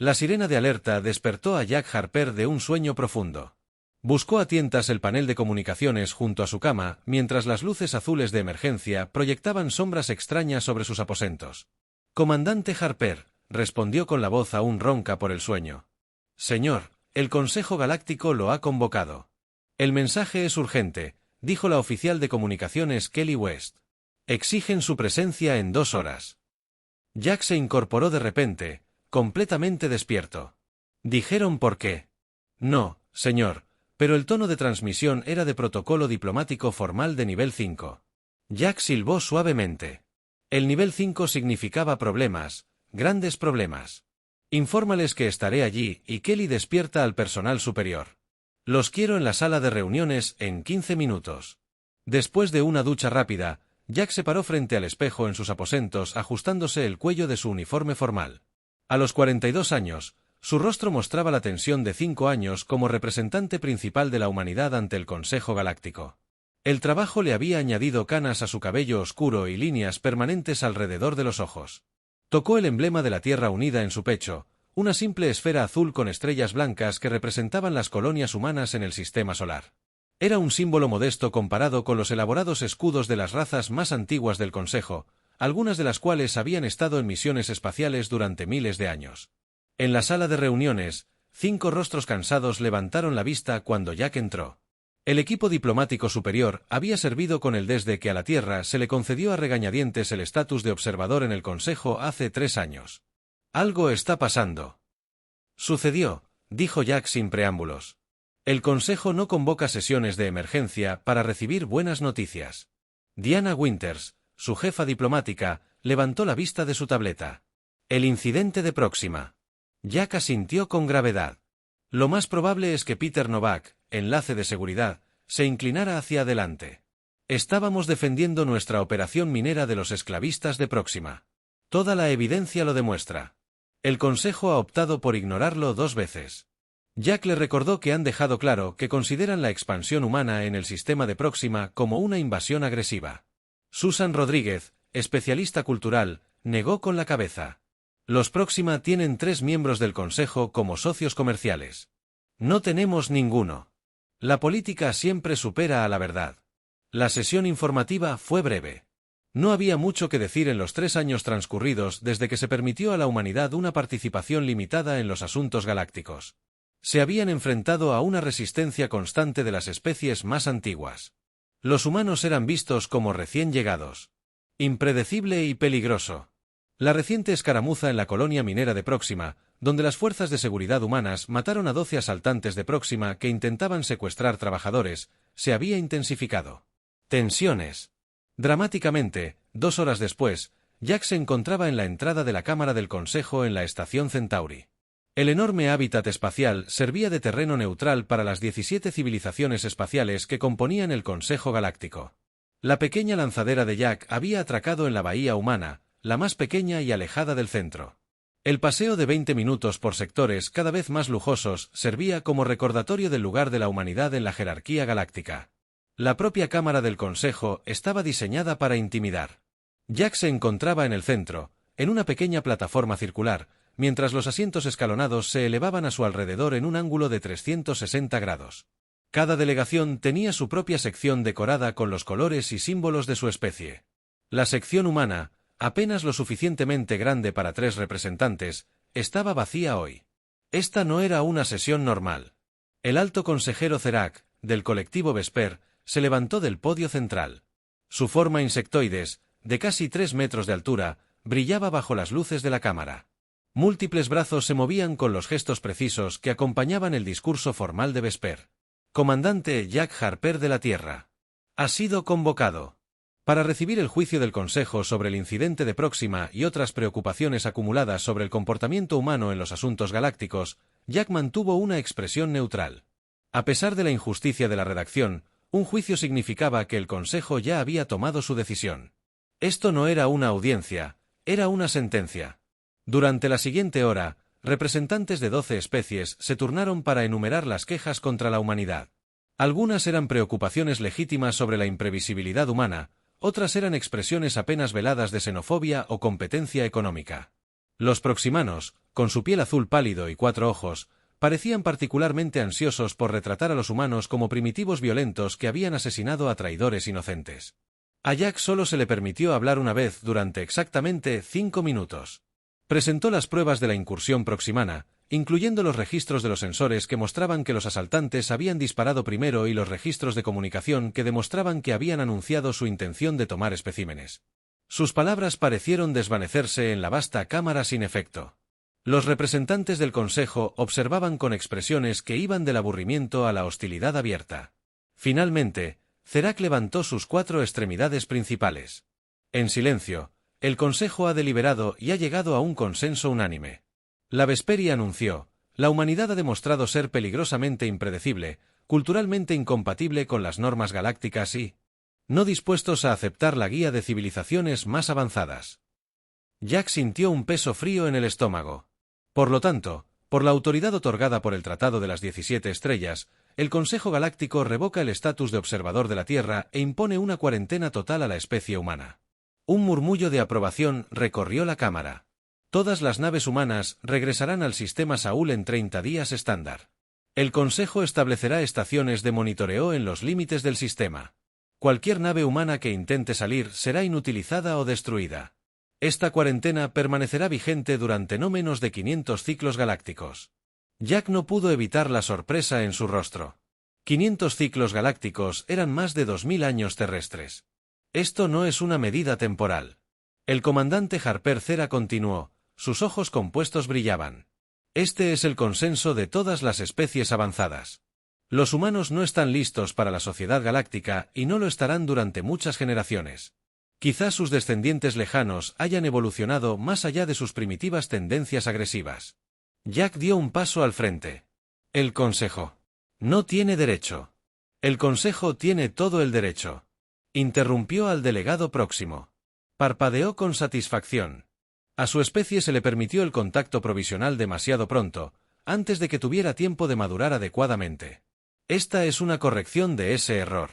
La sirena de alerta despertó a Jack Harper de un sueño profundo. Buscó a tientas el panel de comunicaciones junto a su cama, mientras las luces azules de emergencia proyectaban sombras extrañas sobre sus aposentos. «Comandante Harper», respondió con la voz aún ronca por el sueño. «Señor, el Consejo Galáctico lo ha convocado». «El mensaje es urgente», dijo la oficial de comunicaciones Kelly West. «Exigen su presencia en 2 horas». Jack se incorporó de repente, completamente despierto. «¿Dijeron por qué?» «No, señor, pero el tono de transmisión era de protocolo diplomático formal de nivel 5». Jack silbó suavemente. El nivel 5 significaba problemas, grandes problemas. «Infórmales que estaré allí y Kelly despierta al personal superior. Los quiero en la sala de reuniones en 15 minutos». Después de una ducha rápida, Jack se paró frente al espejo en sus aposentos ajustándose el cuello de su uniforme formal. A los 42 años, su rostro mostraba la tensión de 5 años como representante principal de la humanidad ante el Consejo Galáctico. El trabajo le había añadido canas a su cabello oscuro y líneas permanentes alrededor de los ojos. Tocó el emblema de la Tierra Unida en su pecho, una simple esfera azul con estrellas blancas que representaban las colonias humanas en el sistema solar. Era un símbolo modesto comparado con los elaborados escudos de las razas más antiguas del Consejo, algunas de las cuales habían estado en misiones espaciales durante miles de años. En la sala de reuniones, 5 rostros cansados levantaron la vista cuando Jack entró. El equipo diplomático superior había servido con él desde que a la Tierra se le concedió a regañadientes el estatus de observador en el Consejo hace 3 años. «Algo está pasando». «Sucedió», dijo Jack sin preámbulos. «El Consejo no convoca sesiones de emergencia para recibir buenas noticias». Diana Winters, su jefa diplomática, levantó la vista de su tableta. «El incidente de Próxima». Jack asintió con gravedad. Lo más probable es que Peter Novak, enlace de seguridad, se inclinara hacia adelante. Estábamos defendiendo nuestra operación minera de los esclavistas de Próxima. Toda la evidencia lo demuestra. El Consejo ha optado por ignorarlo 2 veces. Jack le recordó que han dejado claro que consideran la expansión humana en el sistema de Próxima como una invasión agresiva. Susan Rodríguez, especialista cultural, negó con la cabeza. Los Próxima tienen 3 miembros del Consejo como socios comerciales. No tenemos ninguno. La política siempre supera a la verdad. La sesión informativa fue breve. No había mucho que decir en los 3 años transcurridos desde que se permitió a la humanidad una participación limitada en los asuntos galácticos. Se habían enfrentado a una resistencia constante de las especies más antiguas. Los humanos eran vistos como recién llegados. Impredecible y peligroso. La reciente escaramuza en la colonia minera de Próxima, donde las fuerzas de seguridad humanas mataron a 12 asaltantes de Próxima que intentaban secuestrar trabajadores, se había intensificado. Tensiones. Dramáticamente, 2 horas después, Jack se encontraba en la entrada de la Cámara del Consejo en la estación Centauri. El enorme hábitat espacial servía de terreno neutral para las 17 civilizaciones espaciales que componían el Consejo Galáctico. La pequeña lanzadera de Jack había atracado en la bahía humana, la más pequeña y alejada del centro. El paseo de 20 minutos por sectores cada vez más lujosos servía como recordatorio del lugar de la humanidad en la jerarquía galáctica. La propia Cámara del Consejo estaba diseñada para intimidar. Jack se encontraba en el centro, en una pequeña plataforma circular, mientras los asientos escalonados se elevaban a su alrededor en un ángulo de 360 grados. Cada delegación tenía su propia sección decorada con los colores y símbolos de su especie. La sección humana, apenas lo suficientemente grande para 3 representantes, estaba vacía hoy. Esta no era una sesión normal. El alto consejero Zerac, del colectivo Vesper, se levantó del podio central. Su forma insectoides, de casi 3 metros de altura, brillaba bajo las luces de la cámara. Múltiples brazos se movían con los gestos precisos que acompañaban el discurso formal de Vesper. Comandante Jack Harper de la Tierra. Ha sido convocado. Para recibir el juicio del Consejo sobre el incidente de Próxima y otras preocupaciones acumuladas sobre el comportamiento humano en los asuntos galácticos, Jack mantuvo una expresión neutral. A pesar de la injusticia de la redacción, un juicio significaba que el Consejo ya había tomado su decisión. Esto no era una audiencia, era una sentencia. Durante la siguiente hora, representantes de 12 especies se turnaron para enumerar las quejas contra la humanidad. Algunas eran preocupaciones legítimas sobre la imprevisibilidad humana, otras eran expresiones apenas veladas de xenofobia o competencia económica. Los proximanos, con su piel azul pálido y 4 ojos, parecían particularmente ansiosos por retratar a los humanos como primitivos violentos que habían asesinado a traidores inocentes. A Jack solo se le permitió hablar una vez durante exactamente 5 minutos. Presentó las pruebas de la incursión proximana, incluyendo los registros de los sensores que mostraban que los asaltantes habían disparado primero y los registros de comunicación que demostraban que habían anunciado su intención de tomar especímenes. Sus palabras parecieron desvanecerse en la vasta cámara sin efecto. Los representantes del Consejo observaban con expresiones que iban del aburrimiento a la hostilidad abierta. Finalmente, Zerak levantó sus 4 extremidades principales. En silencio, el Consejo ha deliberado y ha llegado a un consenso unánime. La Vesperi anunció: la humanidad ha demostrado ser peligrosamente impredecible, culturalmente incompatible con las normas galácticas y no dispuestos a aceptar la guía de civilizaciones más avanzadas. Jack sintió un peso frío en el estómago. Por lo tanto, por la autoridad otorgada por el Tratado de las 17 Estrellas, el Consejo Galáctico revoca el estatus de observador de la Tierra e impone una cuarentena total a la especie humana. Un murmullo de aprobación recorrió la cámara. Todas las naves humanas regresarán al sistema Saúl en 30 días estándar. El Consejo establecerá estaciones de monitoreo en los límites del sistema. Cualquier nave humana que intente salir será inutilizada o destruida. Esta cuarentena permanecerá vigente durante no menos de 500 ciclos galácticos. Jack no pudo evitar la sorpresa en su rostro. 500 ciclos galácticos eran más de 2000 años terrestres. Esto no es una medida temporal. El comandante Harper Cera continuó, sus ojos compuestos brillaban. Este es el consenso de todas las especies avanzadas. Los humanos no están listos para la sociedad galáctica y no lo estarán durante muchas generaciones. Quizás sus descendientes lejanos hayan evolucionado más allá de sus primitivas tendencias agresivas. Jack dio un paso al frente. El Consejo no tiene derecho. El Consejo tiene todo el derecho. Interrumpió al delegado próximo. Parpadeó con satisfacción. A su especie se le permitió el contacto provisional demasiado pronto, antes de que tuviera tiempo de madurar adecuadamente. Esta es una corrección de ese error.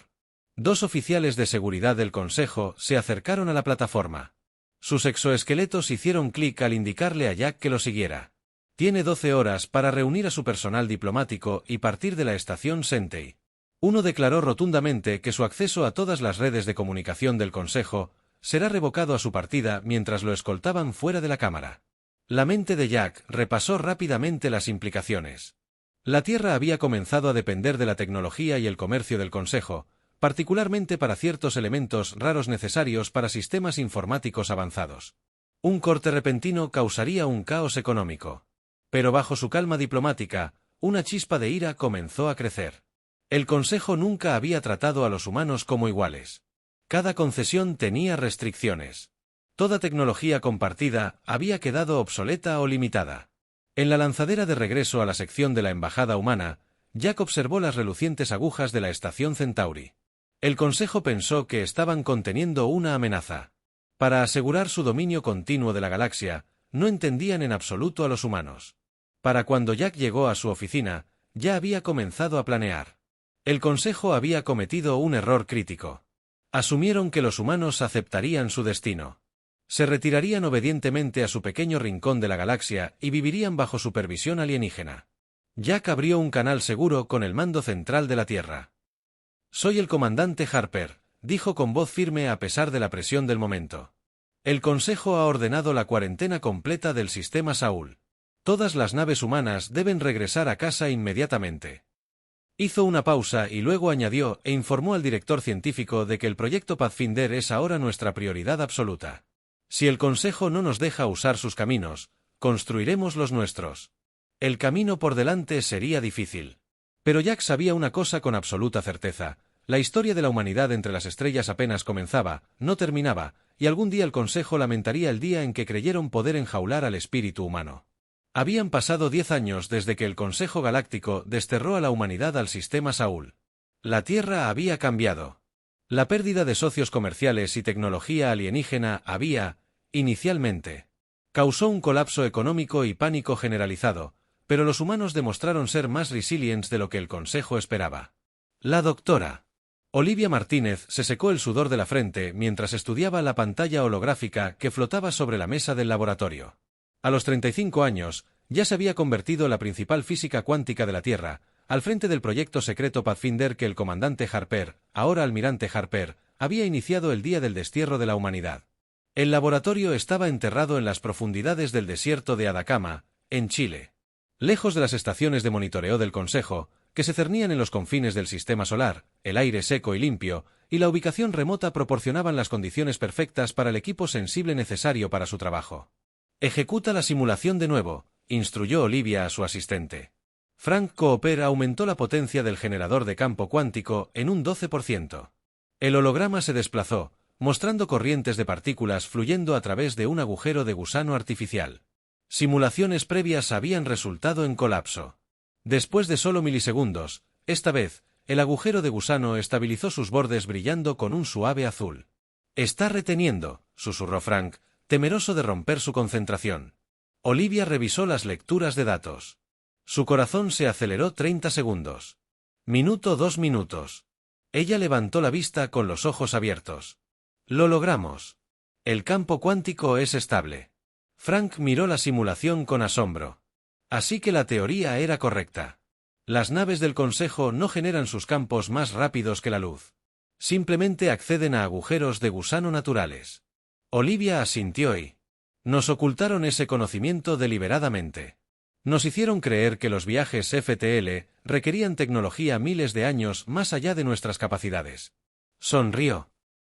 2 oficiales de seguridad del Consejo se acercaron a la plataforma. Sus exoesqueletos hicieron clic al indicarle a Jack que lo siguiera. Tiene 12 horas para reunir a su personal diplomático y partir de la estación Sentei. Uno declaró rotundamente que su acceso a todas las redes de comunicación del Consejo será revocado a su partida mientras lo escoltaban fuera de la cámara. La mente de Jack repasó rápidamente las implicaciones. La Tierra había comenzado a depender de la tecnología y el comercio del Consejo, particularmente para ciertos elementos raros necesarios para sistemas informáticos avanzados. Un corte repentino causaría un caos económico. Pero bajo su calma diplomática, una chispa de ira comenzó a crecer. El Consejo nunca había tratado a los humanos como iguales. Cada concesión tenía restricciones. Toda tecnología compartida había quedado obsoleta o limitada. En la lanzadera de regreso a la sección de la embajada humana, Jack observó las relucientes agujas de la estación Centauri. El Consejo pensó que estaban conteniendo una amenaza. Para asegurar su dominio continuo de la galaxia, no entendían en absoluto a los humanos. Para cuando Jack llegó a su oficina, ya había comenzado a planear. El Consejo había cometido un error crítico. Asumieron que los humanos aceptarían su destino. Se retirarían obedientemente a su pequeño rincón de la galaxia y vivirían bajo supervisión alienígena. Jack abrió un canal seguro con el mando central de la Tierra. «Soy el comandante Harper», dijo con voz firme a pesar de la presión del momento. «El Consejo ha ordenado la cuarentena completa del sistema Saúl. Todas las naves humanas deben regresar a casa inmediatamente». Hizo una pausa y luego añadió e informó al director científico de que el proyecto Pathfinder es ahora nuestra prioridad absoluta. Si el Consejo no nos deja usar sus caminos, construiremos los nuestros. El camino por delante sería difícil. Pero Jack sabía una cosa con absoluta certeza: la historia de la humanidad entre las estrellas apenas comenzaba, no terminaba, y algún día el Consejo lamentaría el día en que creyeron poder enjaular al espíritu humano. Habían pasado 10 años desde que el Consejo Galáctico desterró a la humanidad al sistema Saúl. La Tierra había cambiado. La pérdida de socios comerciales y tecnología alienígena había, inicialmente, causó un colapso económico y pánico generalizado, pero los humanos demostraron ser más resilientes de lo que el Consejo esperaba. La doctora Olivia Martínez se secó el sudor de la frente mientras estudiaba la pantalla holográfica que flotaba sobre la mesa del laboratorio. A los 35 años, ya se había convertido en la principal física cuántica de la Tierra, al frente del proyecto secreto Pathfinder que el comandante Harper, ahora almirante Harper, había iniciado el día del destierro de la humanidad. El laboratorio estaba enterrado en las profundidades del desierto de Atacama, en Chile. Lejos de las estaciones de monitoreo del Consejo, que se cernían en los confines del sistema solar, el aire seco y limpio, y la ubicación remota proporcionaban las condiciones perfectas para el equipo sensible necesario para su trabajo. Ejecuta la simulación de nuevo, instruyó Olivia a su asistente. Frank Cooper aumentó la potencia del generador de campo cuántico en un 12%. El holograma se desplazó, mostrando corrientes de partículas fluyendo a través de un agujero de gusano artificial. Simulaciones previas habían resultado en colapso. Después de solo milisegundos, esta vez, el agujero de gusano estabilizó sus bordes brillando con un suave azul. «Está reteniendo», susurró Frank, temeroso de romper su concentración. Olivia revisó las lecturas de datos. Su corazón se aceleró 30 segundos. Minuto 2 minutos. Ella levantó la vista con los ojos abiertos. «Lo logramos. El campo cuántico es estable». Frank miró la simulación con asombro. Así que la teoría era correcta. Las naves del Consejo no generan sus campos más rápidos que la luz. Simplemente acceden a agujeros de gusano naturales. Olivia asintió y... Nos ocultaron ese conocimiento deliberadamente. Nos hicieron creer que los viajes FTL requerían tecnología miles de años más allá de nuestras capacidades. Sonrió.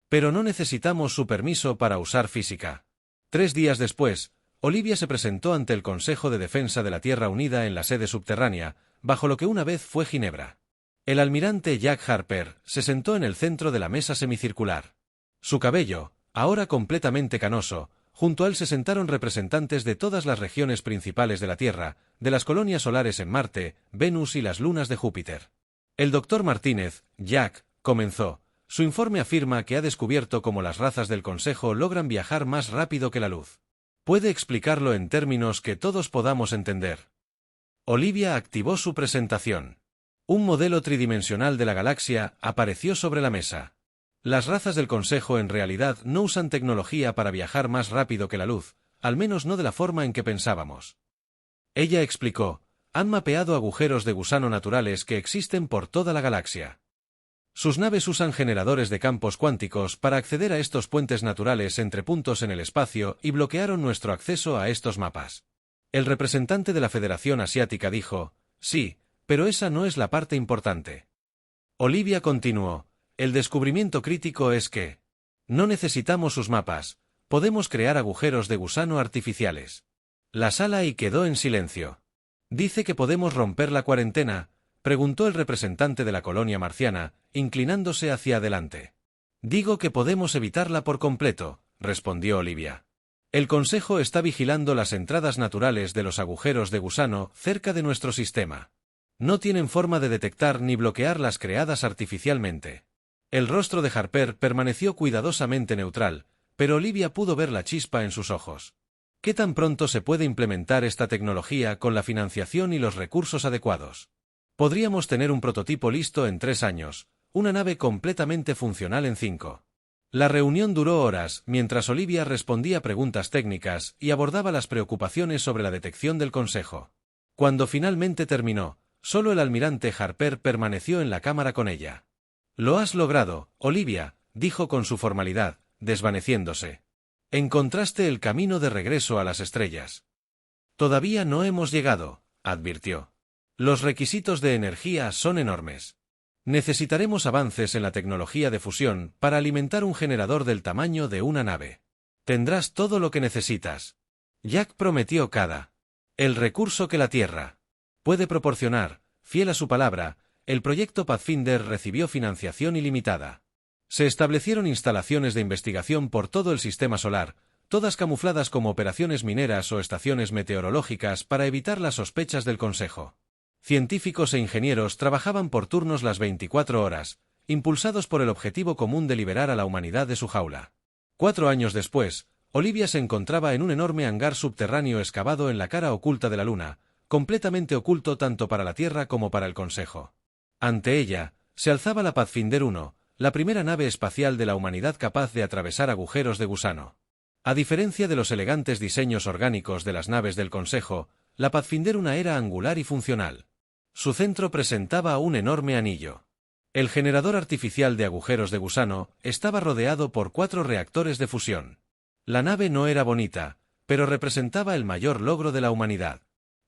Pero no necesitamos su permiso para usar física. 3 días después, Olivia se presentó ante el Consejo de Defensa de la Tierra Unida en la sede subterránea, bajo lo que una vez fue Ginebra. El almirante Jack Harper se sentó en el centro de la mesa semicircular. Su cabello, ahora completamente canoso, junto a él se sentaron representantes de todas las regiones principales de la Tierra, de las colonias solares en Marte, Venus y las lunas de Júpiter. El doctor Martínez, Jack, comenzó. Su informe afirma que ha descubierto cómo las razas del Consejo logran viajar más rápido que la luz. ¿Puede explicarlo en términos que todos podamos entender? Olivia activó su presentación. Un modelo tridimensional de la galaxia apareció sobre la mesa. Las razas del Consejo en realidad no usan tecnología para viajar más rápido que la luz, al menos no de la forma en que pensábamos. Ella explicó, han mapeado agujeros de gusano naturales que existen por toda la galaxia. Sus naves usan generadores de campos cuánticos para acceder a estos puentes naturales entre puntos en el espacio y bloquearon nuestro acceso a estos mapas. El representante de la Federación Asiática dijo, sí, pero esa no es la parte importante. Olivia continuó, el descubrimiento crítico es que no necesitamos sus mapas, podemos crear agujeros de gusano artificiales. La sala y quedó en silencio. ¿Dice que podemos romper la cuarentena?, preguntó el representante de la colonia marciana, inclinándose hacia adelante. Digo que podemos evitarla por completo, respondió Olivia. El Consejo está vigilando las entradas naturales de los agujeros de gusano cerca de nuestro sistema. No tienen forma de detectar ni bloquear las creadas artificialmente. El rostro de Harper permaneció cuidadosamente neutral, pero Olivia pudo ver la chispa en sus ojos. ¿Qué tan pronto se puede implementar esta tecnología con la financiación y los recursos adecuados? Podríamos tener un prototipo listo en 3 años, una nave completamente funcional en 5. La reunión duró horas, mientras Olivia respondía preguntas técnicas y abordaba las preocupaciones sobre la detección del Consejo. Cuando finalmente terminó, solo el almirante Harper permaneció en la cámara con ella. «Lo has logrado, Olivia», dijo con su formalidad, desvaneciéndose. «Encontraste el camino de regreso a las estrellas». «Todavía no hemos llegado», advirtió. «Los requisitos de energía son enormes. Necesitaremos avances en la tecnología de fusión para alimentar un generador del tamaño de una nave. Tendrás todo lo que necesitas». Jack prometió el recurso que la Tierra puede proporcionar, fiel a su palabra. El proyecto Pathfinder recibió financiación ilimitada. Se establecieron instalaciones de investigación por todo el sistema solar, todas camufladas como operaciones mineras o estaciones meteorológicas para evitar las sospechas del Consejo. Científicos e ingenieros trabajaban por turnos las 24 horas, impulsados por el objetivo común de liberar a la humanidad de su jaula. 4 años después, Olivia se encontraba en un enorme hangar subterráneo excavado en la cara oculta de la Luna, completamente oculto tanto para la Tierra como para el Consejo. Ante ella, se alzaba la Pathfinder 1, la primera nave espacial de la humanidad capaz de atravesar agujeros de gusano. A diferencia de los elegantes diseños orgánicos de las naves del Consejo, la Pathfinder 1 era angular y funcional. Su centro presentaba un enorme anillo. El generador artificial de agujeros de gusano estaba rodeado por 4 reactores de fusión. La nave no era bonita, pero representaba el mayor logro de la humanidad.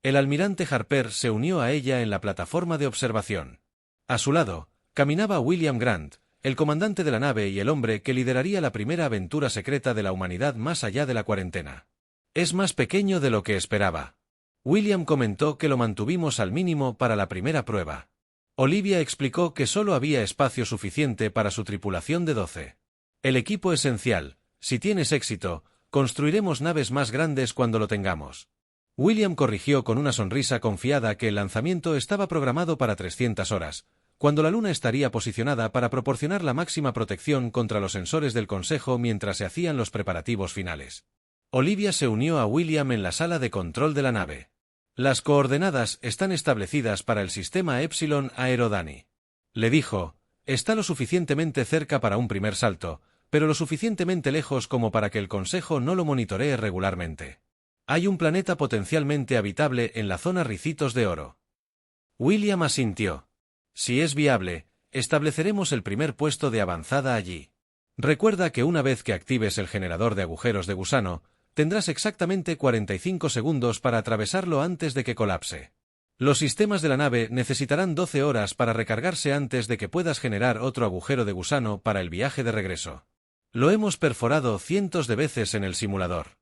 El almirante Harper se unió a ella en la plataforma de observación. A su lado, caminaba William Grant, el comandante de la nave y el hombre que lideraría la primera aventura secreta de la humanidad más allá de la cuarentena. Es más pequeño de lo que esperaba. William comentó que lo mantuvimos al mínimo para la primera prueba. Olivia explicó que solo había espacio suficiente para su tripulación de 12. El equipo esencial, si tienes éxito, construiremos naves más grandes cuando lo tengamos. William corrigió con una sonrisa confiada que el lanzamiento estaba programado para 300 horas, cuando la Luna estaría posicionada para proporcionar la máxima protección contra los sensores del Consejo mientras se hacían los preparativos finales. Olivia se unió a William en la sala de control de la nave. Las coordenadas están establecidas para el sistema Epsilon Aerodani. Le dijo, está lo suficientemente cerca para un primer salto, pero lo suficientemente lejos como para que el Consejo no lo monitoree regularmente. Hay un planeta potencialmente habitable en la zona Ricitos de Oro. William asintió. Si es viable, estableceremos el primer puesto de avanzada allí. Recuerda que una vez que actives el generador de agujeros de gusano, tendrás exactamente 45 segundos para atravesarlo antes de que colapse. Los sistemas de la nave necesitarán 12 horas para recargarse antes de que puedas generar otro agujero de gusano para el viaje de regreso. Lo hemos perforado cientos de veces en el simulador.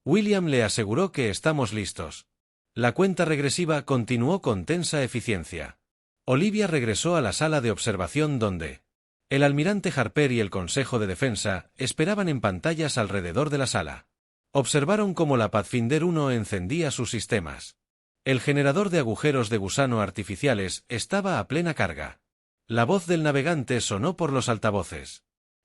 William le aseguró que estamos listos. La cuenta regresiva continuó con tensa eficiencia. Olivia regresó a la sala de observación donde el almirante Harper y el Consejo de Defensa esperaban en pantallas alrededor de la sala. Observaron cómo la Pathfinder 1 encendía sus sistemas. El generador de agujeros de gusano artificiales estaba a plena carga. La voz del navegante sonó por los altavoces.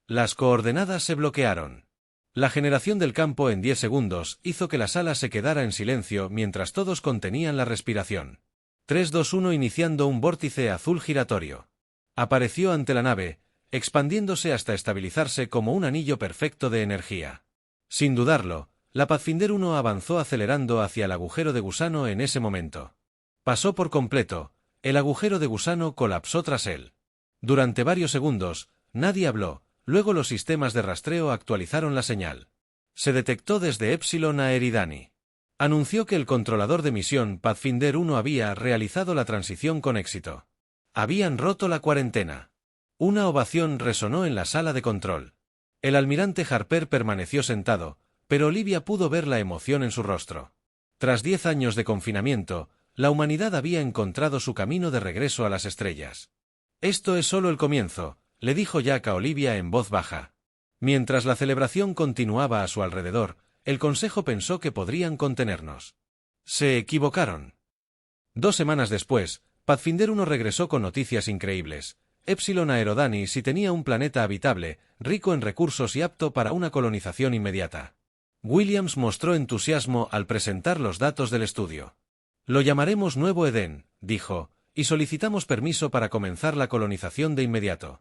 Las coordenadas se bloquearon. La generación del campo en 10 segundos hizo que la sala se quedara en silencio mientras todos contenían la respiración. 3-2-1 iniciando un vórtice azul giratorio. Apareció ante la nave, expandiéndose hasta estabilizarse como un anillo perfecto de energía. Sin dudarlo, la Pathfinder 1 avanzó acelerando hacia el agujero de gusano en ese momento. Pasó por completo, el agujero de gusano colapsó tras él. Durante varios segundos, nadie habló, luego los sistemas de rastreo actualizaron la señal. Se detectó desde Epsilon Aerodani. Anunció que el controlador de misión Pathfinder 1 había realizado la transición con éxito. Habían roto la cuarentena. Una ovación resonó en la sala de control. El almirante Harper permaneció sentado, pero Olivia pudo ver la emoción en su rostro. Tras 10 años de confinamiento, la humanidad había encontrado su camino de regreso a las estrellas. Esto es solo el comienzo, le dijo Jack a Olivia en voz baja. Mientras la celebración continuaba a su alrededor, el Consejo pensó que podrían contenernos. Se equivocaron. 2 semanas después, Pathfinder 1 regresó con noticias increíbles. Epsilon Aerodani sí tenía un planeta habitable, rico en recursos y apto para una colonización inmediata. Williams mostró entusiasmo al presentar los datos del estudio. Lo llamaremos Nuevo Edén, dijo, y solicitamos permiso para comenzar la colonización de inmediato.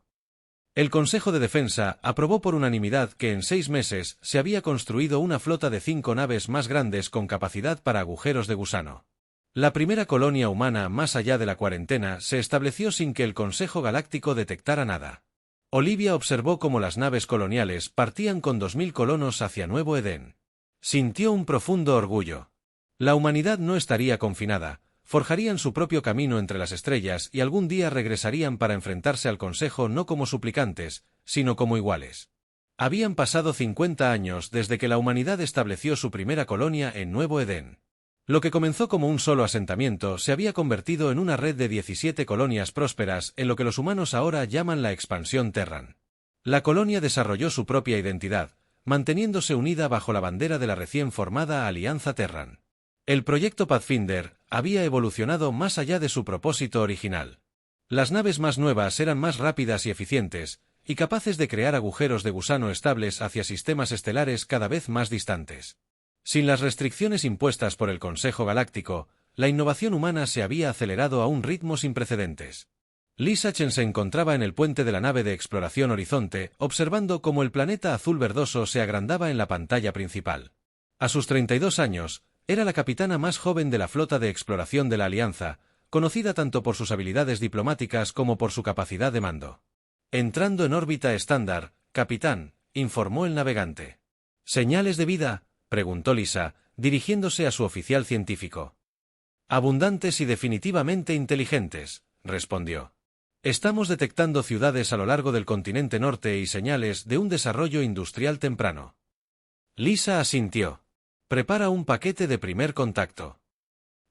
El Consejo de Defensa aprobó por unanimidad que en 6 meses se había construido una flota de 5 naves más grandes con capacidad para agujeros de gusano. La primera colonia humana más allá de la cuarentena se estableció sin que el Consejo Galáctico detectara nada. Olivia observó cómo las naves coloniales partían con 2000 colonos hacia Nuevo Edén. Sintió un profundo orgullo. La humanidad no estaría confinada, forjarían su propio camino entre las estrellas y algún día regresarían para enfrentarse al Consejo no como suplicantes, sino como iguales. Habían pasado 50 años desde que la humanidad estableció su primera colonia en Nuevo Edén. Lo que comenzó como un solo asentamiento se había convertido en una red de 17 colonias prósperas en lo que los humanos ahora llaman la expansión Terran. La colonia desarrolló su propia identidad, manteniéndose unida bajo la bandera de la recién formada Alianza Terran. El proyecto Pathfinder había evolucionado más allá de su propósito original. Las naves más nuevas eran más rápidas y eficientes, y capaces de crear agujeros de gusano estables hacia sistemas estelares cada vez más distantes. Sin las restricciones impuestas por el Consejo Galáctico, la innovación humana se había acelerado a un ritmo sin precedentes. Lisa Chen se encontraba en el puente de la nave de exploración Horizonte, observando cómo el planeta azul verdoso se agrandaba en la pantalla principal. A sus 32 años, era la capitana más joven de la flota de exploración de la Alianza, conocida tanto por sus habilidades diplomáticas como por su capacidad de mando. Entrando en órbita estándar, capitán, informó el navegante. ¿Señales de vida?, preguntó Lisa, dirigiéndose a su oficial científico. Abundantes y definitivamente inteligentes, respondió. Estamos detectando ciudades a lo largo del continente norte y señales de un desarrollo industrial temprano. Lisa asintió. Prepara un paquete de primer contacto.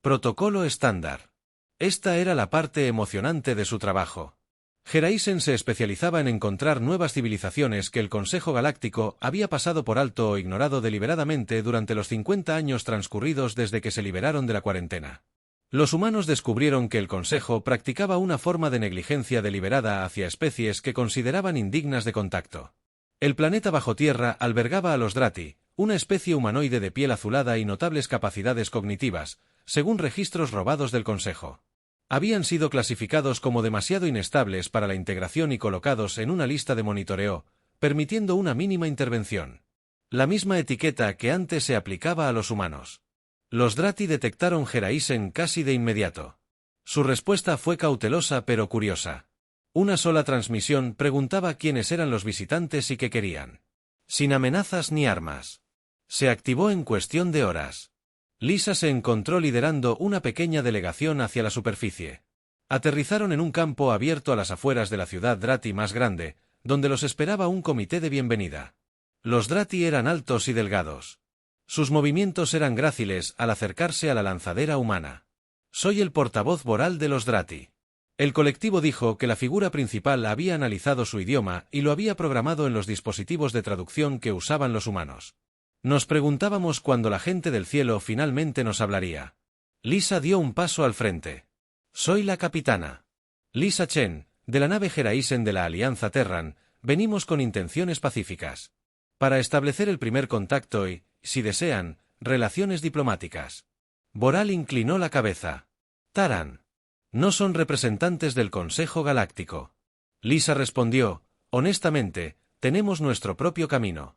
Protocolo estándar. Esta era la parte emocionante de su trabajo. Geraisen se especializaba en encontrar nuevas civilizaciones que el Consejo Galáctico había pasado por alto o ignorado deliberadamente durante los 50 años transcurridos desde que se liberaron de la cuarentena. Los humanos descubrieron que el Consejo practicaba una forma de negligencia deliberada hacia especies que consideraban indignas de contacto. El planeta bajo tierra albergaba a los Drati, una especie humanoide de piel azulada y notables capacidades cognitivas, según registros robados del Consejo. Habían sido clasificados como demasiado inestables para la integración y colocados en una lista de monitoreo, permitiendo una mínima intervención. La misma etiqueta que antes se aplicaba a los humanos. Los Drati detectaron Geraisen casi de inmediato. Su respuesta fue cautelosa pero curiosa. Una sola transmisión preguntaba quiénes eran los visitantes y qué querían. Sin amenazas ni armas. Se activó en cuestión de horas. Lisa se encontró liderando una pequeña delegación hacia la superficie. Aterrizaron en un campo abierto a las afueras de la ciudad Drati más grande, donde los esperaba un comité de bienvenida. Los Drati eran altos y delgados. Sus movimientos eran gráciles al acercarse a la lanzadera humana. Soy el portavoz voral de los Drati. El colectivo dijo que la figura principal había analizado su idioma y lo había programado en los dispositivos de traducción que usaban los humanos. Nos preguntábamos cuándo la gente del cielo finalmente nos hablaría. Lisa dio un paso al frente. Soy la capitana. Lisa Chen, de la nave Geraisen de la Alianza Terran, venimos con intenciones pacíficas. Para establecer el primer contacto y, si desean, relaciones diplomáticas. Boral inclinó la cabeza. Taran. No son representantes del Consejo Galáctico. Lisa respondió, honestamente, tenemos nuestro propio camino.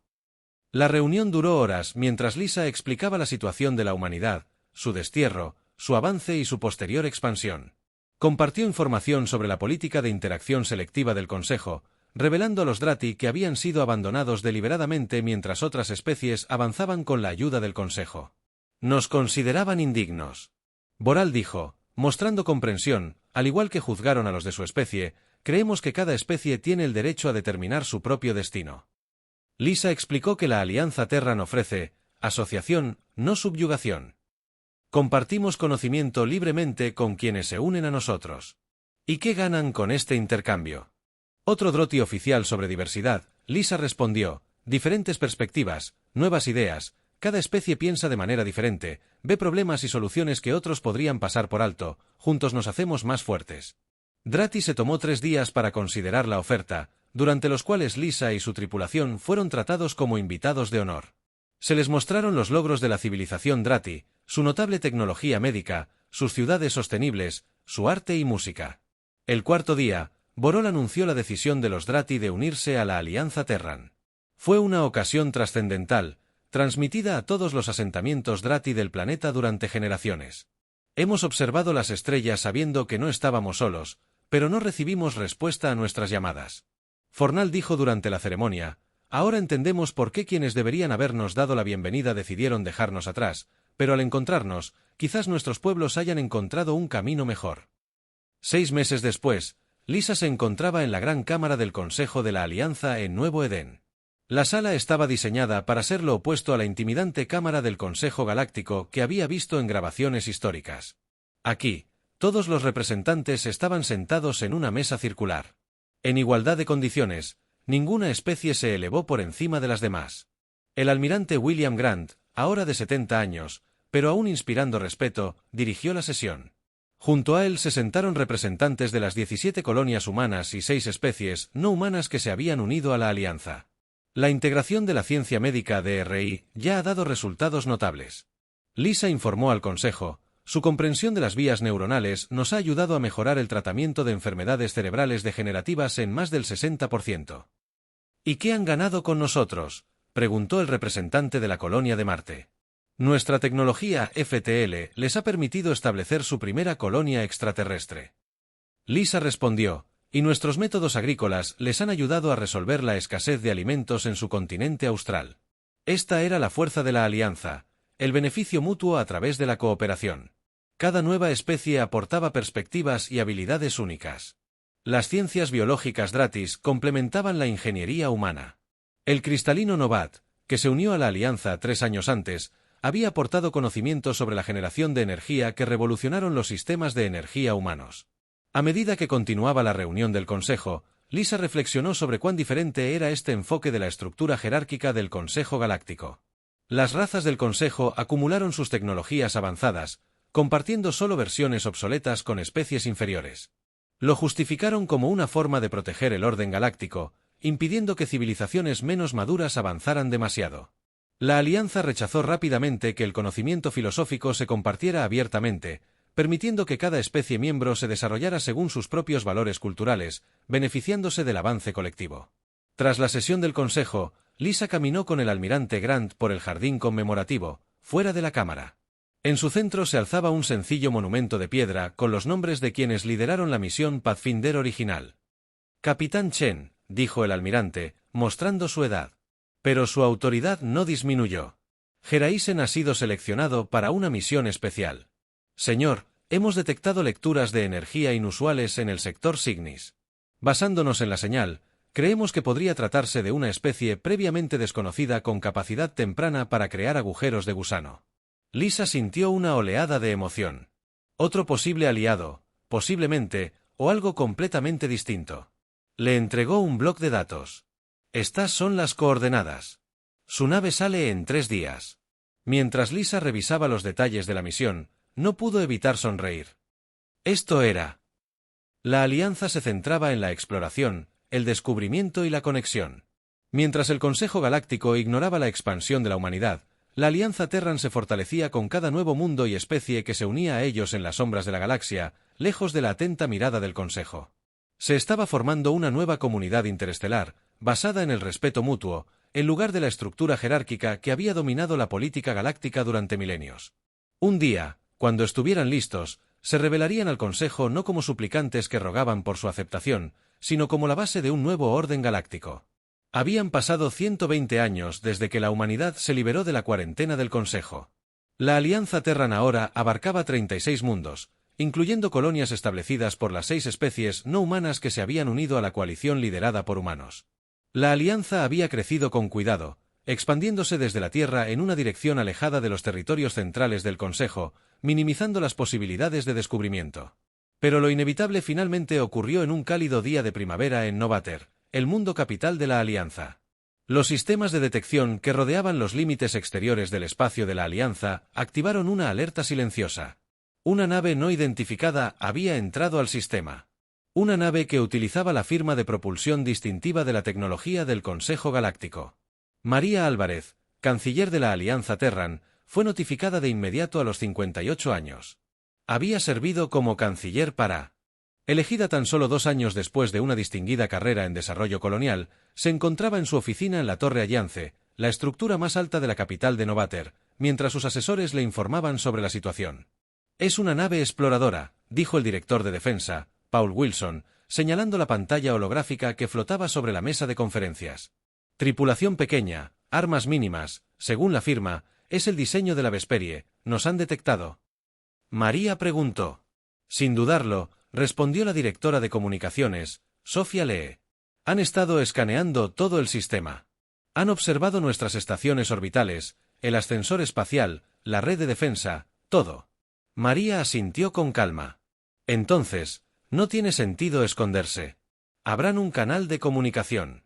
La reunión duró horas mientras Lisa explicaba la situación de la humanidad, su destierro, su avance y su posterior expansión. Compartió información sobre la política de interacción selectiva del Consejo, revelando a los Drati que habían sido abandonados deliberadamente mientras otras especies avanzaban con la ayuda del Consejo. Nos consideraban indignos. Boral dijo, mostrando comprensión, al igual que juzgaron a los de su especie, creemos que cada especie tiene el derecho a determinar su propio destino. Lisa explicó que la Alianza Terran ofrece asociación, no subyugación. Compartimos conocimiento libremente con quienes se unen a nosotros. ¿Y qué ganan con este intercambio? Otro Droti oficial sobre diversidad, Lisa respondió, diferentes perspectivas, nuevas ideas, cada especie piensa de manera diferente, ve problemas y soluciones que otros podrían pasar por alto, juntos nos hacemos más fuertes. Drati se tomó 3 días para considerar la oferta, durante los cuales Lisa y su tripulación fueron tratados como invitados de honor. Se les mostraron los logros de la civilización Drati, su notable tecnología médica, sus ciudades sostenibles, su arte y música. El 4.º día, Borol anunció la decisión de los Drati de unirse a la Alianza Terran. Fue una ocasión trascendental, transmitida a todos los asentamientos Drati del planeta durante generaciones. Hemos observado las estrellas sabiendo que no estábamos solos, pero no recibimos respuesta a nuestras llamadas. Fornal dijo durante la ceremonia, ahora entendemos por qué quienes deberían habernos dado la bienvenida decidieron dejarnos atrás, pero al encontrarnos, quizás nuestros pueblos hayan encontrado un camino mejor. 6 meses después, Lisa se encontraba en la gran cámara del Consejo de la Alianza en Nuevo Edén. La sala estaba diseñada para ser lo opuesto a la intimidante cámara del Consejo Galáctico que había visto en grabaciones históricas. Aquí, todos los representantes estaban sentados en una mesa circular. En igualdad de condiciones, ninguna especie se elevó por encima de las demás. El almirante William Grant, ahora de 70 años, pero aún inspirando respeto, dirigió la sesión. Junto a él se sentaron representantes de las 17 colonias humanas y 6 especies no humanas que se habían unido a la alianza. La integración de la ciencia médica DRI ya ha dado resultados notables. Lisa informó al Consejo, Su comprensión de las vías neuronales nos ha ayudado a mejorar el tratamiento de enfermedades cerebrales degenerativas en más del 60%. ¿Y qué han ganado con nosotros?, preguntó el representante de la colonia de Marte. Nuestra tecnología FTL les ha permitido establecer su primera colonia extraterrestre. Lisa respondió, y nuestros métodos agrícolas les han ayudado a resolver la escasez de alimentos en su continente austral. Esta era la fuerza de la alianza, el beneficio mutuo a través de la cooperación. Cada nueva especie aportaba perspectivas y habilidades únicas. Las ciencias biológicas Dratis complementaban la ingeniería humana. El cristalino Novat, que se unió a la alianza 3 años antes, había aportado conocimientos sobre la generación de energía que revolucionaron los sistemas de energía humanos. A medida que continuaba la reunión del Consejo, Lisa reflexionó sobre cuán diferente era este enfoque de la estructura jerárquica del Consejo Galáctico. Las razas del Consejo acumularon sus tecnologías avanzadas, compartiendo solo versiones obsoletas con especies inferiores. Lo justificaron como una forma de proteger el orden galáctico, impidiendo que civilizaciones menos maduras avanzaran demasiado. La Alianza rechazó rápidamente que el conocimiento filosófico se compartiera abiertamente, permitiendo que cada especie miembro se desarrollara según sus propios valores culturales, beneficiándose del avance colectivo. Tras la sesión del Consejo, Lisa caminó con el almirante Grant por el jardín conmemorativo, fuera de la cámara. En su centro se alzaba un sencillo monumento de piedra con los nombres de quienes lideraron la misión Pathfinder original. Capitán Chen, dijo el almirante, mostrando su edad. Pero su autoridad no disminuyó. Geraisen ha sido seleccionado para una misión especial. Señor, hemos detectado lecturas de energía inusuales en el sector Cygnus. Basándonos en la señal, creemos que podría tratarse de una especie previamente desconocida con capacidad temprana para crear agujeros de gusano. Lisa sintió una oleada de emoción. Otro posible aliado, posiblemente, o algo completamente distinto. Le entregó un bloc de datos. Estas son las coordenadas. Su nave sale en 3 días. Mientras Lisa revisaba los detalles de la misión, no pudo evitar sonreír. Esto era. La alianza se centraba en la exploración, el descubrimiento y la conexión. Mientras el Consejo Galáctico ignoraba la expansión de la humanidad, la Alianza Terran se fortalecía con cada nuevo mundo y especie que se unía a ellos en las sombras de la galaxia, lejos de la atenta mirada del Consejo. Se estaba formando una nueva comunidad interestelar, basada en el respeto mutuo, en lugar de la estructura jerárquica que había dominado la política galáctica durante milenios. Un día, cuando estuvieran listos, se revelarían al Consejo no como suplicantes que rogaban por su aceptación, sino como la base de un nuevo orden galáctico. Habían pasado 120 años desde que la humanidad se liberó de la cuarentena del Consejo. La Alianza Terran ahora abarcaba 36 mundos, incluyendo colonias establecidas por las 6 especies no humanas que se habían unido a la coalición liderada por humanos. La Alianza había crecido con cuidado, expandiéndose desde la Tierra en una dirección alejada de los territorios centrales del Consejo, minimizando las posibilidades de descubrimiento. Pero lo inevitable finalmente ocurrió en un cálido día de primavera en Novater, el mundo capital de la Alianza. Los sistemas de detección que rodeaban los límites exteriores del espacio de la Alianza activaron una alerta silenciosa. Una nave no identificada había entrado al sistema. Una nave que utilizaba la firma de propulsión distintiva de la tecnología del Consejo Galáctico. María Álvarez, canciller de la Alianza Terran, fue notificada de inmediato a los 58 años. Había servido como canciller para... Elegida tan solo 2 años después de una distinguida carrera en desarrollo colonial, se encontraba en su oficina en la Torre Ayance, la estructura más alta de la capital de Novater, mientras sus asesores le informaban sobre la situación. «Es una nave exploradora», dijo el director de defensa, Paul Wilson, señalando la pantalla holográfica que flotaba sobre la mesa de conferencias. «Tripulación pequeña, armas mínimas, según la firma, es el diseño de la Vesperie, nos han detectado». María preguntó. Sin dudarlo, respondió la directora de comunicaciones, Sofía Lee. Han estado escaneando todo el sistema. Han observado nuestras estaciones orbitales, el ascensor espacial, la red de defensa, todo. María asintió con calma. Entonces, no tiene sentido esconderse. Habrán un canal de comunicación.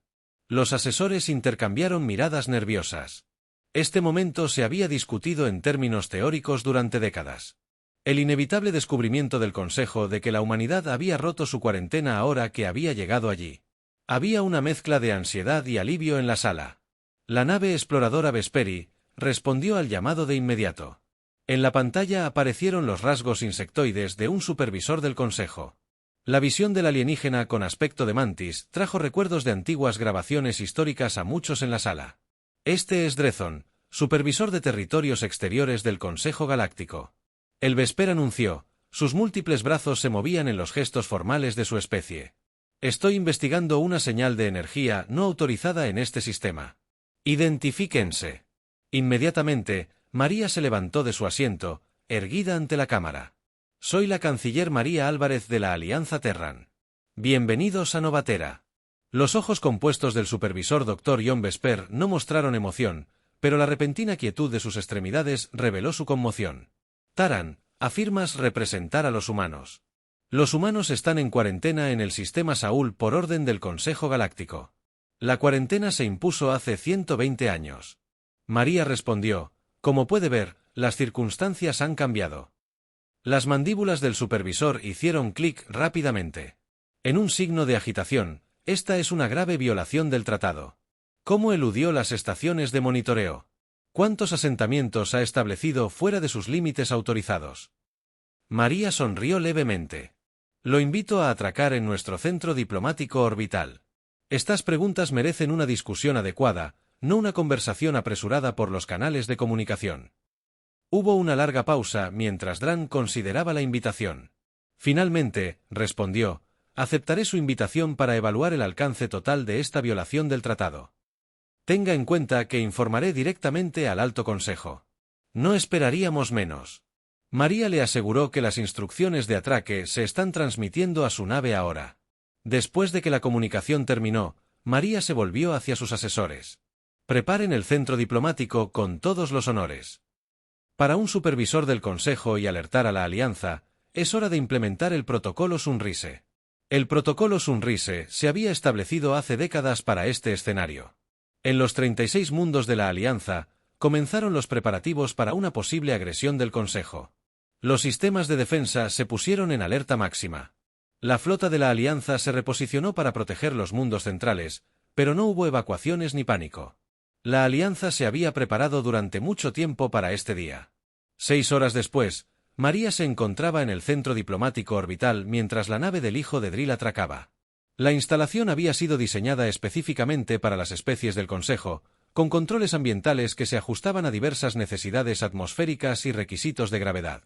Los asesores intercambiaron miradas nerviosas. Este momento se había discutido en términos teóricos durante décadas. El inevitable descubrimiento del Consejo de que la humanidad había roto su cuarentena ahora que había llegado allí. Había una mezcla de ansiedad y alivio en la sala. La nave exploradora Vesperi respondió al llamado de inmediato. En la pantalla aparecieron los rasgos insectoides de un supervisor del Consejo. La visión del alienígena con aspecto de mantis trajo recuerdos de antiguas grabaciones históricas a muchos en la sala. Este es Drezon, supervisor de territorios exteriores del Consejo Galáctico. El Vesper anunció, sus múltiples brazos se movían en los gestos formales de su especie. Estoy investigando una señal de energía no autorizada en este sistema. Identifíquense. Inmediatamente, María se levantó de su asiento, erguida ante la cámara. Soy la canciller María Álvarez de la Alianza Terran. Bienvenidos a Novatera. Los ojos compuestos del supervisor Dr. John Vesper no mostraron emoción, pero la repentina quietud de sus extremidades reveló su conmoción. Taran, afirmas representar a los humanos. Los humanos están en cuarentena en el sistema Saúl por orden del Consejo Galáctico. La cuarentena se impuso hace 120 años. María respondió, como puede ver, las circunstancias han cambiado. Las mandíbulas del supervisor hicieron clic rápidamente. En un signo de agitación, esta es una grave violación del tratado. ¿Cómo eludió las estaciones de monitoreo? ¿Cuántos asentamientos ha establecido fuera de sus límites autorizados? María sonrió levemente. Lo invito a atracar en nuestro centro diplomático orbital. Estas preguntas merecen una discusión adecuada, no una conversación apresurada por los canales de comunicación. Hubo una larga pausa mientras Dran consideraba la invitación. Finalmente, respondió, aceptaré su invitación para evaluar el alcance total de esta violación del tratado. Tenga en cuenta que informaré directamente al Alto Consejo. No esperaríamos menos. María le aseguró que las instrucciones de atraque se están transmitiendo a su nave ahora. Después de que la comunicación terminó, María se volvió hacia sus asesores. Preparen el centro diplomático con todos los honores. Para un supervisor del Consejo y alertar a la Alianza, es hora de implementar el protocolo Sunrise. El protocolo Sunrise se había establecido hace décadas para este escenario. En los 36 mundos de la Alianza, comenzaron los preparativos para una posible agresión del Consejo. Los sistemas de defensa se pusieron en alerta máxima. La flota de la Alianza se reposicionó para proteger los mundos centrales, pero no hubo evacuaciones ni pánico. La Alianza se había preparado durante mucho tiempo para este día. 6 horas después, María se encontraba en el centro diplomático orbital mientras la nave del hijo de Drill atracaba. La instalación había sido diseñada específicamente para las especies del Consejo, con controles ambientales que se ajustaban a diversas necesidades atmosféricas y requisitos de gravedad.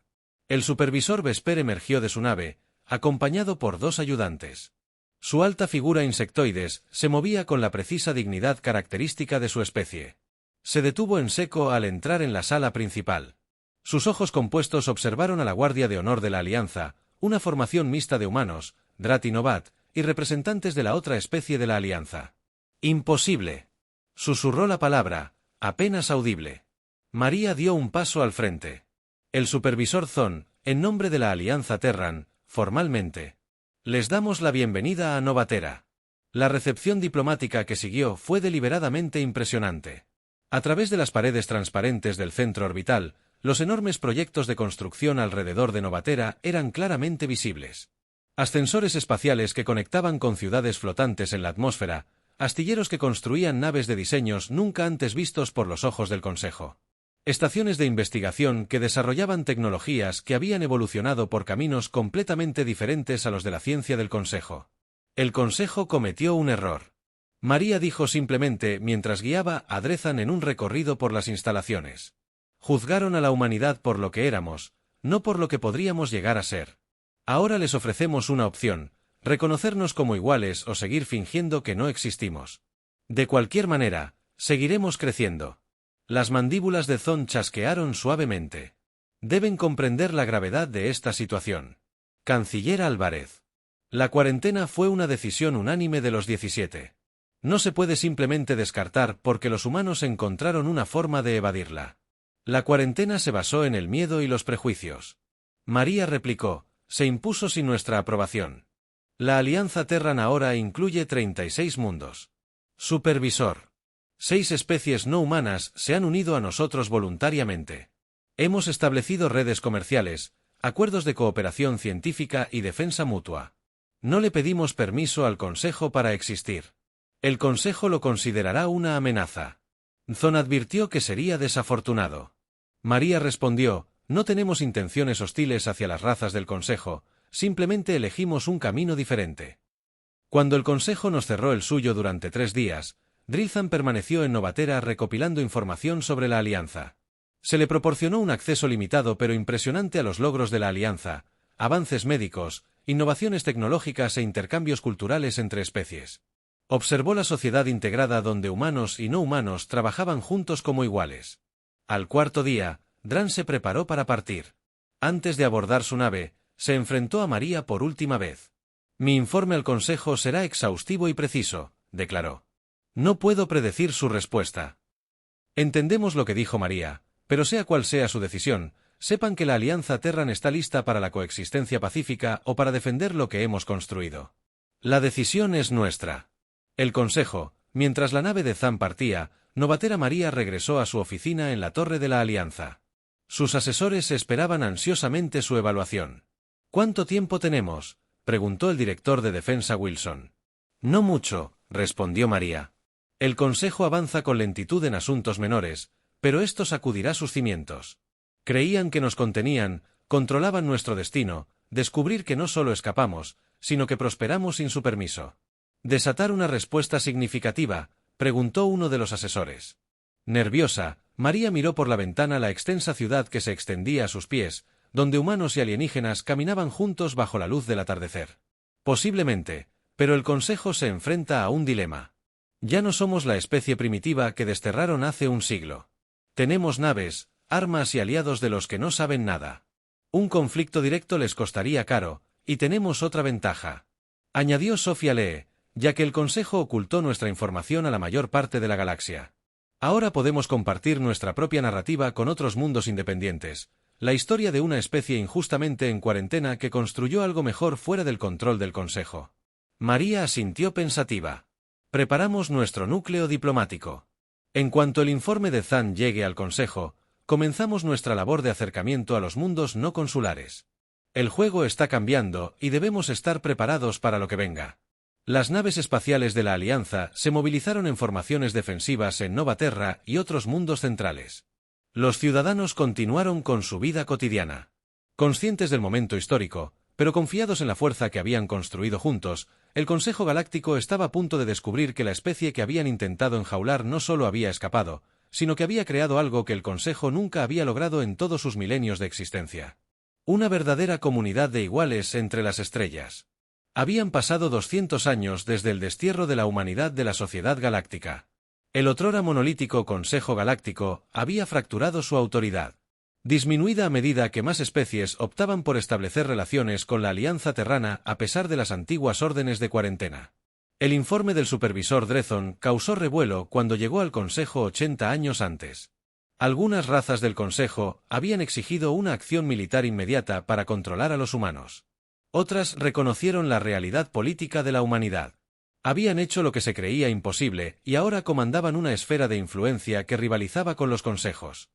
El supervisor Vesper emergió de su nave, acompañado por 2 ayudantes. Su alta figura insectoides se movía con la precisa dignidad característica de su especie. Se detuvo en seco al entrar en la sala principal. Sus ojos compuestos observaron a la Guardia de Honor de la Alianza, una formación mixta de humanos, Drat y Novat, y representantes de la otra especie de la Alianza. «Imposible», susurró la palabra, apenas audible. María dio un paso al frente. El supervisor Zon, en nombre de la Alianza Terran, formalmente. Les damos la bienvenida a Novatera. La recepción diplomática que siguió fue deliberadamente impresionante. A través de las paredes transparentes del centro orbital, los enormes proyectos de construcción alrededor de Novatera eran claramente visibles. Ascensores espaciales que conectaban con ciudades flotantes en la atmósfera, astilleros que construían naves de diseños nunca antes vistos por los ojos del Consejo. Estaciones de investigación que desarrollaban tecnologías que habían evolucionado por caminos completamente diferentes a los de la ciencia del Consejo. El Consejo cometió un error. María dijo simplemente mientras guiaba a Drezan en un recorrido por las instalaciones. Juzgaron a la humanidad por lo que éramos, no por lo que podríamos llegar a ser. Ahora les ofrecemos una opción, reconocernos como iguales o seguir fingiendo que no existimos. De cualquier manera, seguiremos creciendo. Las mandíbulas de Zon chasquearon suavemente. Deben comprender la gravedad de esta situación. Canciller Álvarez. La cuarentena fue una decisión unánime de los 17. No se puede simplemente descartar porque los humanos encontraron una forma de evadirla. La cuarentena se basó en el miedo y los prejuicios. María replicó, se impuso sin nuestra aprobación. La Alianza Terran ahora incluye 36 mundos. Supervisor. 6 especies no humanas se han unido a nosotros voluntariamente. Hemos establecido redes comerciales, acuerdos de cooperación científica y defensa mutua. No le pedimos permiso al Consejo para existir. El Consejo lo considerará una amenaza. Zon advirtió que sería desafortunado. María respondió, No tenemos intenciones hostiles hacia las razas del Consejo, simplemente elegimos un camino diferente. Cuando el Consejo nos cerró el suyo durante 3 días, Drilzan permaneció en Novatera recopilando información sobre la Alianza. Se le proporcionó un acceso limitado pero impresionante a los logros de la Alianza, avances médicos, innovaciones tecnológicas e intercambios culturales entre especies. Observó la sociedad integrada donde humanos y no humanos trabajaban juntos como iguales. Al 4.º día, Dran se preparó para partir. Antes de abordar su nave, se enfrentó a María por última vez. Mi informe al Consejo será exhaustivo y preciso, declaró. No puedo predecir su respuesta. Entendemos lo que dijo María, pero sea cual sea su decisión, sepan que la Alianza Terran está lista para la coexistencia pacífica o para defender lo que hemos construido. La decisión es nuestra. El Consejo, mientras la nave de Zan partía, Novatera María regresó a su oficina en la Torre de la Alianza. Sus asesores esperaban ansiosamente su evaluación. ¿Cuánto tiempo tenemos?, preguntó el director de defensa Wilson. No mucho, respondió María. El Consejo avanza con lentitud en asuntos menores, pero esto sacudirá sus cimientos. Creían que nos contenían, controlaban nuestro destino, descubrir que no solo escapamos, sino que prosperamos sin su permiso. ¿Desatar una respuesta significativa?, preguntó uno de los asesores. Nerviosa, María miró por la ventana la extensa ciudad que se extendía a sus pies, donde humanos y alienígenas caminaban juntos bajo la luz del atardecer. Posiblemente, pero el Consejo se enfrenta a un dilema. Ya no somos la especie primitiva que desterraron hace un siglo. Tenemos naves, armas y aliados de los que no saben nada. Un conflicto directo les costaría caro, y tenemos otra ventaja. Añadió Sophia Lee, ya que el Consejo ocultó nuestra información a la mayor parte de la galaxia. Ahora podemos compartir nuestra propia narrativa con otros mundos independientes, la historia de una especie injustamente en cuarentena que construyó algo mejor fuera del control del Consejo. María asintió pensativa. Preparamos nuestro núcleo diplomático. En cuanto el informe de Zan llegue al Consejo, comenzamos nuestra labor de acercamiento a los mundos no consulares. El juego está cambiando y debemos estar preparados para lo que venga. Las naves espaciales de la Alianza se movilizaron en formaciones defensivas en Novaterra y otros mundos centrales. Los ciudadanos continuaron con su vida cotidiana. Conscientes del momento histórico, pero confiados en la fuerza que habían construido juntos, el Consejo Galáctico estaba a punto de descubrir que la especie que habían intentado enjaular no solo había escapado, sino que había creado algo que el Consejo nunca había logrado en todos sus milenios de existencia. Una verdadera comunidad de iguales entre las estrellas. Habían pasado 200 años desde el destierro de la humanidad de la Sociedad Galáctica. El otrora monolítico Consejo Galáctico había fracturado su autoridad. Disminuida a medida que más especies optaban por establecer relaciones con la Alianza Terrana a pesar de las antiguas órdenes de cuarentena. El informe del supervisor Drezon causó revuelo cuando llegó al Consejo 80 años antes. Algunas razas del Consejo habían exigido una acción militar inmediata para controlar a los humanos. Otras reconocieron la realidad política de la humanidad. Habían hecho lo que se creía imposible y ahora comandaban una esfera de influencia que rivalizaba con los consejos.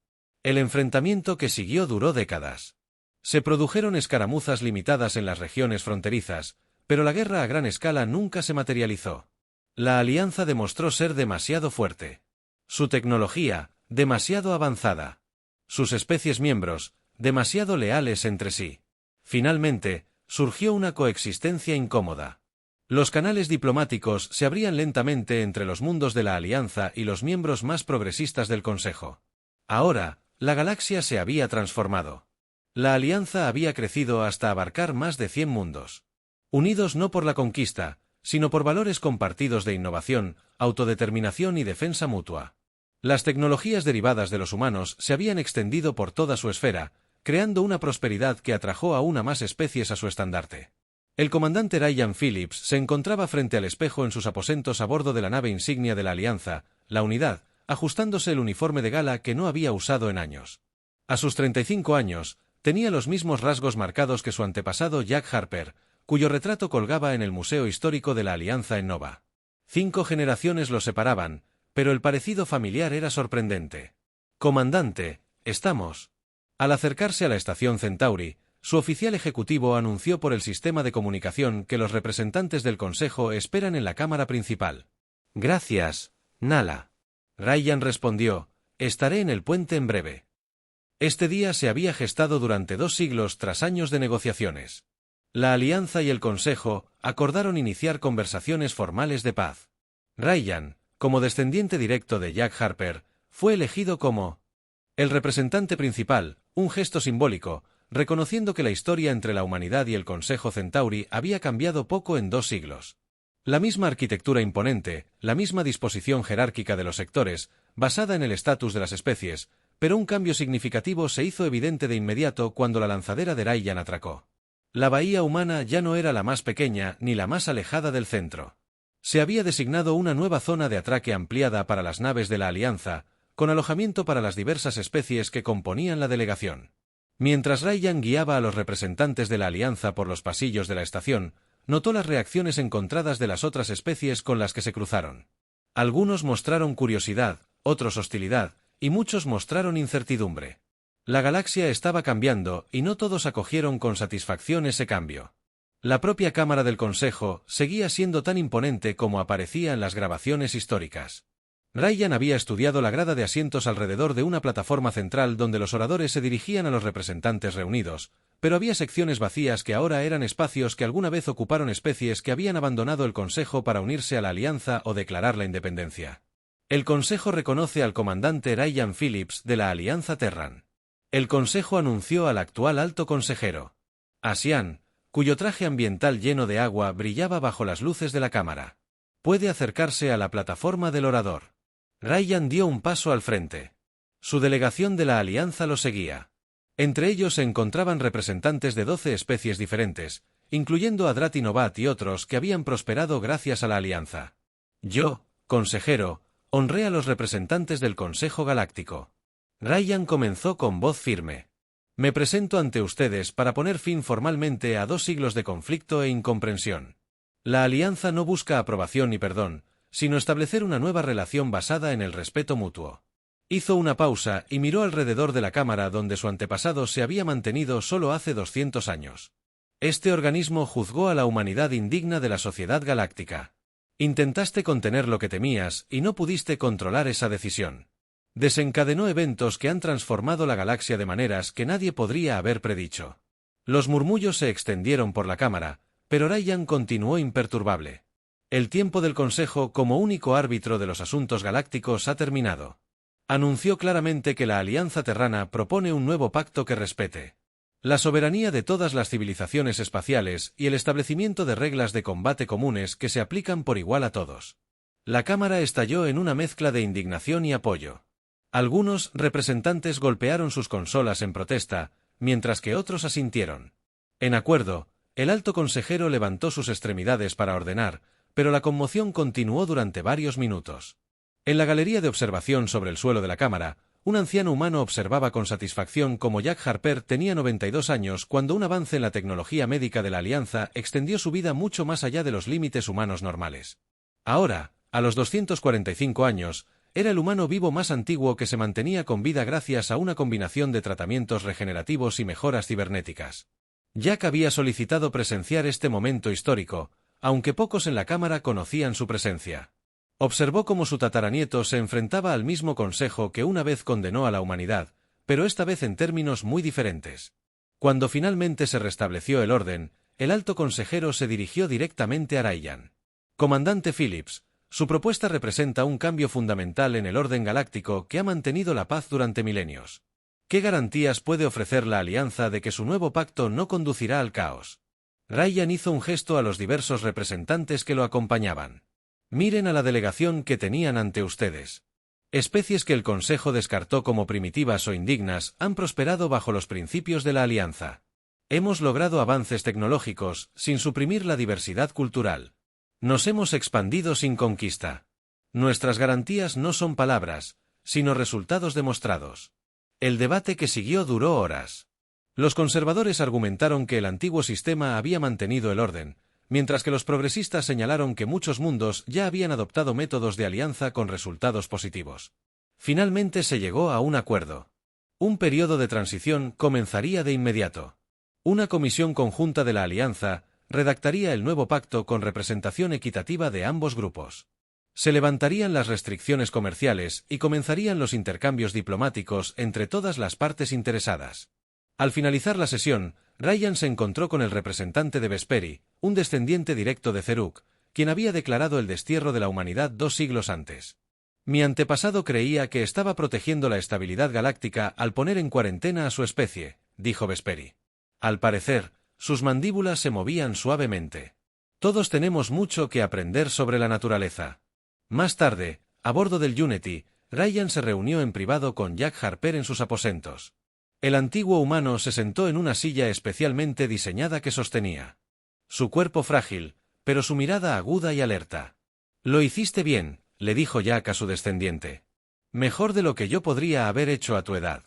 El enfrentamiento que siguió duró décadas. Se produjeron escaramuzas limitadas en las regiones fronterizas, pero la guerra a gran escala nunca se materializó. La alianza demostró ser demasiado fuerte. Su tecnología, demasiado avanzada. Sus especies miembros, demasiado leales entre sí. Finalmente, surgió una coexistencia incómoda. Los canales diplomáticos se abrían lentamente entre los mundos de la Alianza y los miembros más progresistas del Consejo. Ahora, la galaxia se había transformado. La Alianza había crecido hasta abarcar más de 100 mundos. Unidos no por la conquista, sino por valores compartidos de innovación, autodeterminación y defensa mutua. Las tecnologías derivadas de los humanos se habían extendido por toda su esfera, creando una prosperidad que atrajo aún a más especies a su estandarte. El comandante Ryan Phillips se encontraba frente al espejo en sus aposentos a bordo de la nave insignia de la Alianza, la Unidad, ajustándose el uniforme de gala que no había usado en años. A sus 35 años, tenía los mismos rasgos marcados que su antepasado Jack Harper, cuyo retrato colgaba en el Museo Histórico de la Alianza en Nova. 5 generaciones lo separaban, pero el parecido familiar era sorprendente. «Comandante, estamos». Al acercarse a la estación Centauri, su oficial ejecutivo anunció por el sistema de comunicación que los representantes del Consejo esperan en la cámara principal. «Gracias, Nala». Ryan respondió, «Estaré en el puente en breve». Este día se había gestado durante 2 siglos tras años de negociaciones. La Alianza y el Consejo acordaron iniciar conversaciones formales de paz. Ryan, como descendiente directo de Jack Harper, fue elegido como el representante principal, un gesto simbólico, reconociendo que la historia entre la humanidad y el Consejo Centauri había cambiado poco en 2 siglos. La misma arquitectura imponente, la misma disposición jerárquica de los sectores, basada en el estatus de las especies, pero un cambio significativo se hizo evidente de inmediato cuando la lanzadera de Ryan atracó. La bahía humana ya no era la más pequeña ni la más alejada del centro. Se había designado una nueva zona de atraque ampliada para las naves de la Alianza, con alojamiento para las diversas especies que componían la delegación. Mientras Ryan guiaba a los representantes de la Alianza por los pasillos de la estación, notó las reacciones encontradas de las otras especies con las que se cruzaron. Algunos mostraron curiosidad, otros hostilidad, y muchos mostraron incertidumbre. La galaxia estaba cambiando y no todos acogieron con satisfacción ese cambio. La propia Cámara del Consejo seguía siendo tan imponente como aparecía en las grabaciones históricas. Ryan había estudiado la grada de asientos alrededor de una plataforma central donde los oradores se dirigían a los representantes reunidos, pero había secciones vacías que ahora eran espacios que alguna vez ocuparon especies que habían abandonado el Consejo para unirse a la Alianza o declarar la independencia. El Consejo reconoce al comandante Ryan Phillips de la Alianza Terran. El Consejo anunció al actual alto consejero, Asian, cuyo traje ambiental lleno de agua brillaba bajo las luces de la cámara. Puede acercarse a la plataforma del orador. Ryan dio un paso al frente. Su delegación de la Alianza lo seguía. Entre ellos se encontraban representantes de 12 especies diferentes, incluyendo a Dratinovat y otros que habían prosperado gracias a la Alianza. Yo, consejero, honré a los representantes del Consejo Galáctico. Ryan comenzó con voz firme. Me presento ante ustedes para poner fin formalmente a 2 siglos de conflicto e incomprensión. La Alianza no busca aprobación ni perdón, sino establecer una nueva relación basada en el respeto mutuo. Hizo una pausa y miró alrededor de la cámara donde su antepasado se había mantenido solo hace 200 años. Este organismo juzgó a la humanidad indigna de la sociedad galáctica. Intentaste contener lo que temías y no pudiste controlar esa decisión. Desencadenó eventos que han transformado la galaxia de maneras que nadie podría haber predicho. Los murmullos se extendieron por la cámara, pero Ryan continuó imperturbable. El tiempo del Consejo como único árbitro de los asuntos galácticos ha terminado. Anunció claramente que la Alianza Terrana propone un nuevo pacto que respete la soberanía de todas las civilizaciones espaciales y el establecimiento de reglas de combate comunes que se aplican por igual a todos. La cámara estalló en una mezcla de indignación y apoyo. Algunos representantes golpearon sus consolas en protesta, mientras que otros asintieron. En acuerdo, el alto consejero levantó sus extremidades para ordenar, pero la conmoción continuó durante varios minutos. En la galería de observación sobre el suelo de la cámara, un anciano humano observaba con satisfacción cómo Jack Harper tenía 92 años cuando un avance en la tecnología médica de la Alianza extendió su vida mucho más allá de los límites humanos normales. Ahora, a los 245 años, era el humano vivo más antiguo que se mantenía con vida gracias a una combinación de tratamientos regenerativos y mejoras cibernéticas. Jack había solicitado presenciar este momento histórico, aunque pocos en la cámara conocían su presencia. Observó cómo su tataranieto se enfrentaba al mismo consejo que una vez condenó a la humanidad, pero esta vez en términos muy diferentes. Cuando finalmente se restableció el orden, el alto consejero se dirigió directamente a Ryan. Comandante Phillips, su propuesta representa un cambio fundamental en el orden galáctico que ha mantenido la paz durante milenios. ¿Qué garantías puede ofrecer la Alianza de que su nuevo pacto no conducirá al caos? Ryan hizo un gesto a los diversos representantes que lo acompañaban. Miren a la delegación que tenían ante ustedes. Especies que el Consejo descartó como primitivas o indignas han prosperado bajo los principios de la Alianza. Hemos logrado avances tecnológicos sin suprimir la diversidad cultural. Nos hemos expandido sin conquista. Nuestras garantías no son palabras, sino resultados demostrados. El debate que siguió duró horas. Los conservadores argumentaron que el antiguo sistema había mantenido el orden, mientras que los progresistas señalaron que muchos mundos ya habían adoptado métodos de alianza con resultados positivos. Finalmente se llegó a un acuerdo. Un periodo de transición comenzaría de inmediato. Una comisión conjunta de la alianza redactaría el nuevo pacto con representación equitativa de ambos grupos. Se levantarían las restricciones comerciales y comenzarían los intercambios diplomáticos entre todas las partes interesadas. Al finalizar la sesión, Ryan se encontró con el representante de Vesperi, un descendiente directo de Zeruk, quien había declarado el destierro de la humanidad 2 siglos antes. Mi antepasado creía que estaba protegiendo la estabilidad galáctica al poner en cuarentena a su especie, dijo Vesperi. Al parecer, sus mandíbulas se movían suavemente. Todos tenemos mucho que aprender sobre la naturaleza. Más tarde, a bordo del Unity, Ryan se reunió en privado con Jack Harper en sus aposentos. El antiguo humano se sentó en una silla especialmente diseñada que sostenía. Su cuerpo frágil, pero su mirada aguda y alerta. «Lo hiciste bien», le dijo Jack a su descendiente. «Mejor de lo que yo podría haber hecho a tu edad».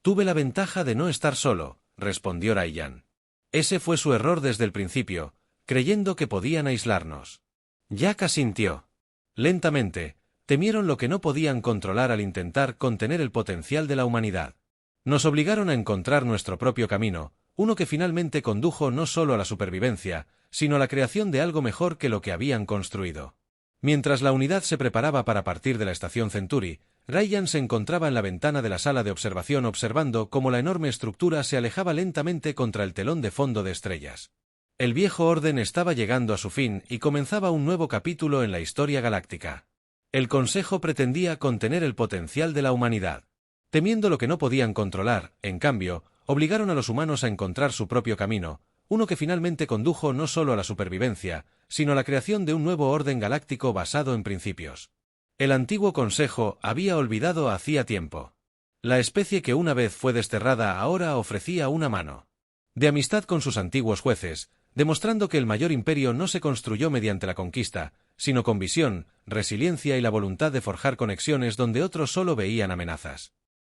«Tuve la ventaja de no estar solo», respondió Ryan. «Ese fue su error desde el principio, creyendo que podían aislarnos». Jack asintió. Lentamente, temieron lo que no podían controlar al intentar contener el potencial de la humanidad. Nos obligaron a encontrar nuestro propio camino, uno que finalmente condujo no solo a la supervivencia, sino a la creación de algo mejor que lo que habían construido. Mientras la unidad se preparaba para partir de la estación Centuri, Ryan se encontraba en la ventana de la sala de observación observando cómo la enorme estructura se alejaba lentamente contra el telón de fondo de estrellas. El viejo orden estaba llegando a su fin y comenzaba un nuevo capítulo en la historia galáctica. El Consejo pretendía contener el potencial de la humanidad. Temiendo lo que no podían controlar, en cambio, obligaron a los humanos a encontrar su propio camino, uno que finalmente condujo no solo a la supervivencia, sino a la creación de un nuevo orden galáctico basado en principios. El antiguo Consejo había olvidado hacía tiempo. La especie que una vez fue desterrada ahora ofrecía una mano de amistad con sus antiguos jueces, demostrando que el mayor imperio no se construyó mediante la conquista, sino con visión, resiliencia y la voluntad de forjar conexiones donde otros solo veían amenazas.